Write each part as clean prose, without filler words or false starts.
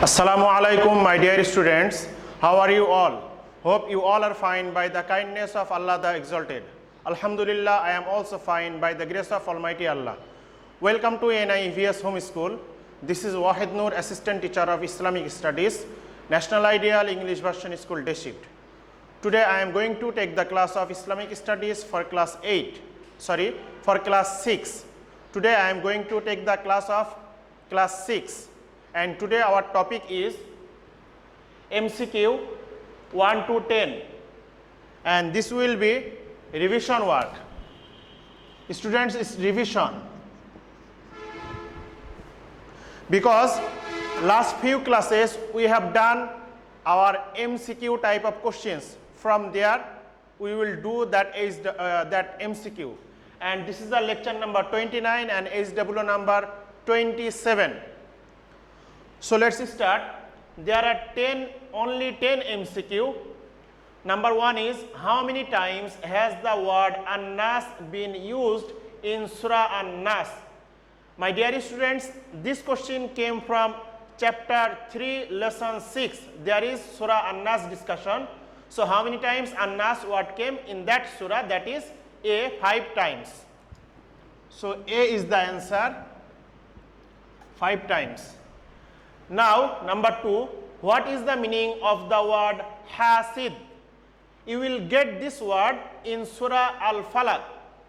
Assalamu alaikum, my dear students. How are you all? Hope you all are fine by the kindness of Allah the Exalted. Alhamdulillah, I am also fine by the grace of Almighty Allah. Welcome to NIEVS Home School. This is Wahid Noor, Assistant Teacher of Islamic Studies, National Ideal English Version School District. Today I am going to take the class of Islamic Studies for class 6. Today I am going to take the class of class 6. And today our topic is MCQ 1 to 10, and this will be revision work. Students, it's revision because last few classes we have done our MCQ type of questions. From there we will do that MCQ, and this is the lecture number 29 and HW number 27. So let's start. There are only 10 MCQ. Number 1 is, how many times has the word An-Nas been used in Surah An-Nas? My dear students, this question came from chapter 3, lesson 6. There is Surah An-Nas discussion. So how many times An-Nas word came in that surah? That is A, 5 times. So A is the answer, 5 times. Now, number 2, what is the meaning of the word hasid? You will get this word in Surah Al-Falaq,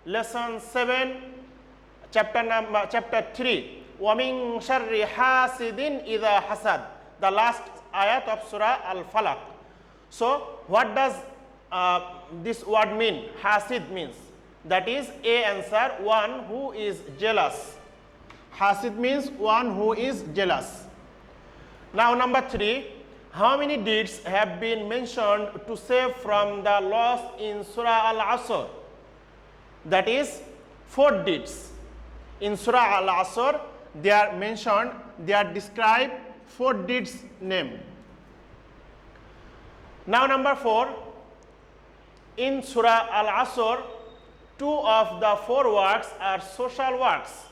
lesson 7, chapter 3. وَمِن شَرِّ حَاسِدٍ إِذَا حَسَدٍ, the last ayat of Surah Al-Falaq. So, what does this word mean? Hasid means, that is A answer, one who is jealous. Hasid means one who is jealous. Now number 3, how many deeds have been mentioned to save from the loss in Surah Al-Asr? That is 4 deeds. In Surah Al-Asr, they are mentioned, they are described 4 deeds name. Now number 4, in Surah Al-Asr, 2 of the 4 works are social works.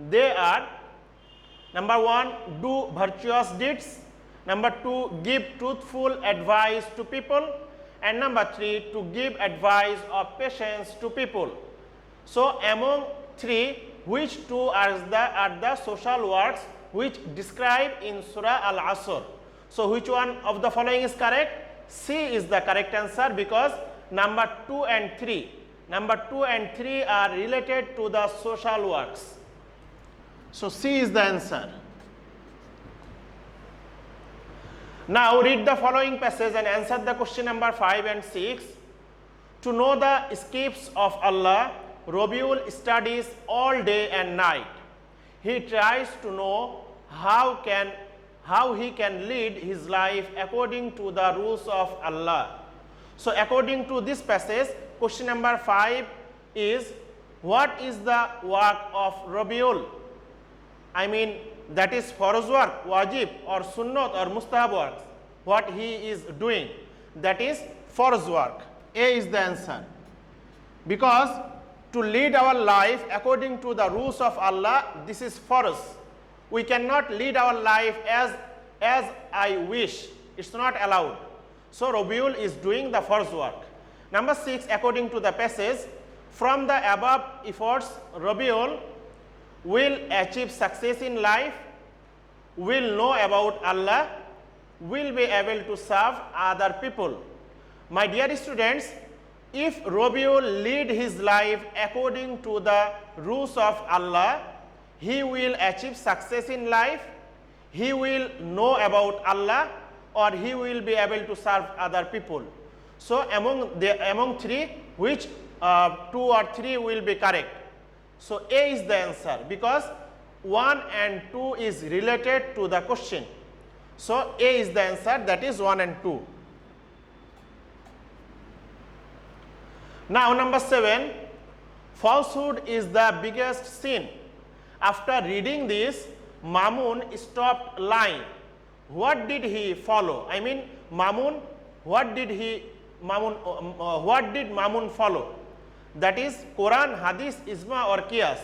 They are, number 1, do virtuous deeds. Number 2, give truthful advice to people. And number 3, to give advice of patience to people. So among 3, which 2 are the social works which described in Surah Al-Asr? So which one of the following is correct? C is the correct answer, because number 2 and 3 are related to the social works. So C is the answer. Now read the following passage and answer the question number 5 and 6. To know the escapes of Allah, Rabiul studies all day and night. He tries to know how he can lead his life according to the rules of Allah. So according to this passage, question number 5 is, what is the work of Rabiul? I mean, that is farz work, wajib or sunnat or mustahab work. What he is doing, that is farz work. A is the answer. Because to lead our life according to the rules of Allah, this is farz. We cannot lead our life as I wish. It's not allowed. So Rabiul is doing the farz work. Number 6, according to the passage, from the above efforts, Rabiul will achieve success in life, will know about Allah, will be able to serve other people. My dear students, if Rabiul lead his life according to the rules of Allah, he will achieve success in life, he will know about Allah, or he will be able to serve other people. So among 3, which 2 or 3 will be correct? So A is the answer, because 1 and 2 is related to the question. So A is the answer, that is 1 and 2. Now number 7, falsehood is the biggest sin. After reading this, Mamun stopped lying. What did he follow? I mean, what did Mamun follow? That is Quran, Hadith, Ijma or Qiyas.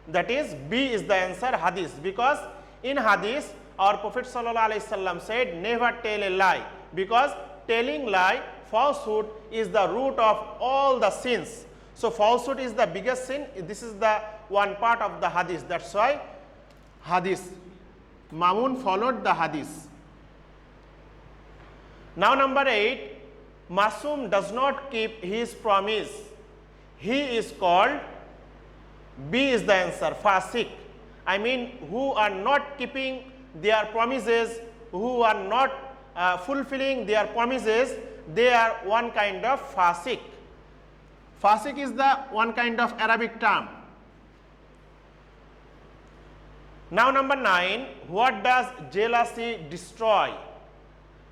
That is B is the answer, Hadith, because in Hadith our Prophet ﷺ said, never tell a lie, because telling lie, falsehood, is the root of all the sins. So falsehood is the biggest sin. This is the one part of the hadith. That's why hadith. Mamun followed the hadith. Now number 8, Masum does not keep his promise. He is called, B is the answer, Fasik. I mean, who are not keeping their promises, who are not fulfilling their promises, they are one kind of Fasik. Fasik is the one kind of Arabic term. Now number 9, what does jealousy destroy?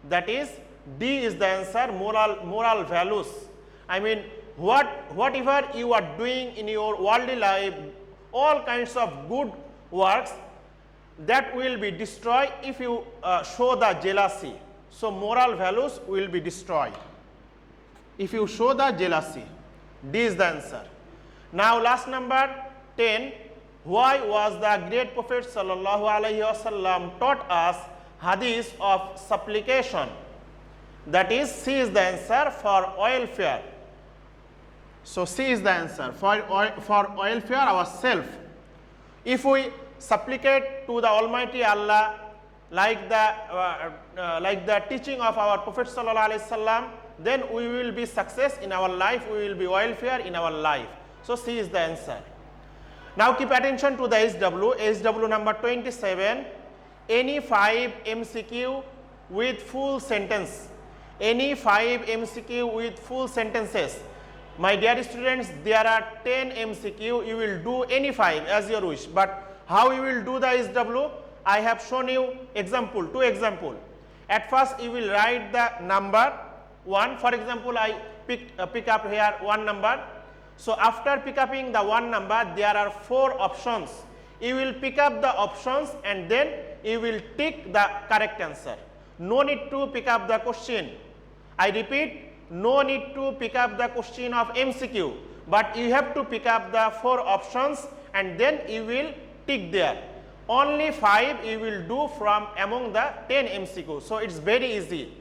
That is, D is the answer, moral values. I mean, whatever you are doing in your worldly life, all kinds of good works, that will be destroyed if you show the jealousy. So moral values will be destroyed if you show the jealousy. D is the answer. Now last number 10, why was the great Prophet sallallahu alaihi wasallam taught us hadith of supplication? That is, C is the answer, for welfare. So C is the answer, for welfare ourselves. If we supplicate to the Almighty Allah like the teaching of our Prophet sallallahu alaihi wasallam, then we will be success in our life, we will be welfare in our life. So C is the answer. Now keep attention to the SW number 27, any 5 MCQ with full sentence. Any 5 MCQ with full sentences. My dear students, there are 10 MCQ, you will do any 5 as your wish, but how you will do the SW, I have shown you example, 2 example. At first you will write the number 1, for example I pick up here 1 number. So after pick upping the 1 number, there are 4 options. You will pick up the options and then you will tick the correct answer. No need to pick up the question. I repeat, no need to pick up the question of MCQ, but you have to pick up the 4 options and then you will tick there. Only 5 you will do from among the 10 MCQ. So it's very easy.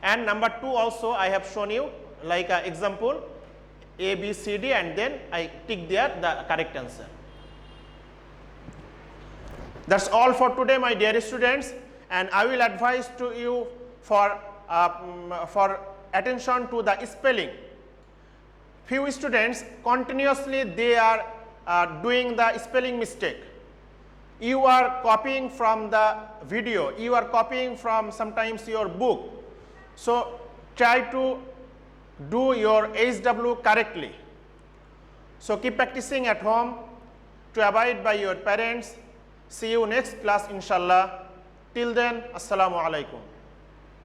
And number 2 also I have shown you like an example, A, B, C, D, and then I tick there the correct answer. That's all for today, my dear students, and I will advise to you for attention to the spelling. Few students continuously they are doing the spelling mistake. You are copying from the video, you are copying from sometimes your book. So try to do your SW correctly. So keep practicing at home to abide by your parents. See you next class inshallah. Till then, assalamu alaikum.